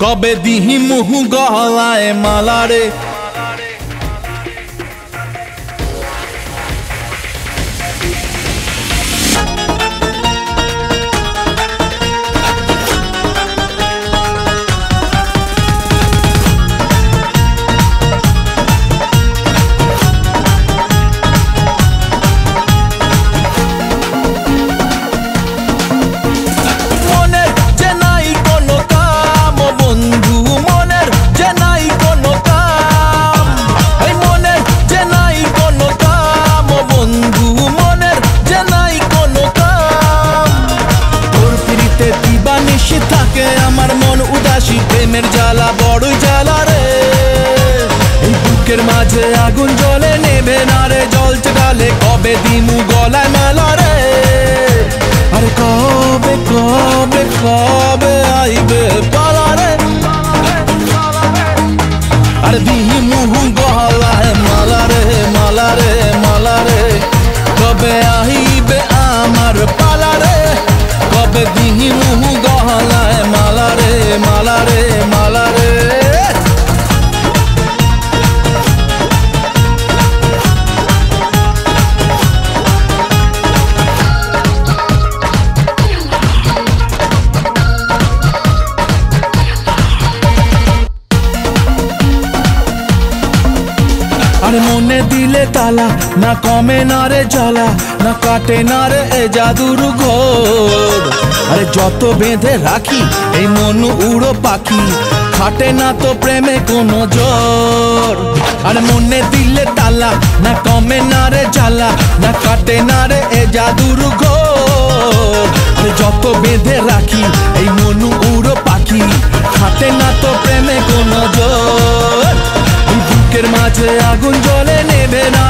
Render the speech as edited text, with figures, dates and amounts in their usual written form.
কবে দিহি মুহু গলায় মালারে আমার মন উদাসী প্রেমের জ্বালা বড়ই জ্বালা রে এই বুকের মাঝে আগুন জ্বলে নেবে না রে জ্বলছে গালে কবে দিমু গলায় মালা রে আরে কবে কবে কবে আইবে পালা রে আরে দিমু গলায় মালা রে মালা রে মালা রে কবে আইবে আমার পালা রে কবে দিমু গলায় মালা রে মালা রে মালা রে আরে মনে দিলে তালা না কমে না রে জ্বালা না কাটে না রে এ জাদুর ঘোর আরে যত বেঁধে রাখি এই মন উড়ো পাখি খাটে না তো প্রেমে কোনো জোর আরে মনে দিলে তালা না কমে না রে জ্বালা না কাটে না রে এ জাদুর ঘোর আরে যত বেঁধে রাখি এই মন উড়ো পাখি খাটে না তো প্রেমে কোনো জোর বুকের মাঝে আগুন জ্বলে নেবে না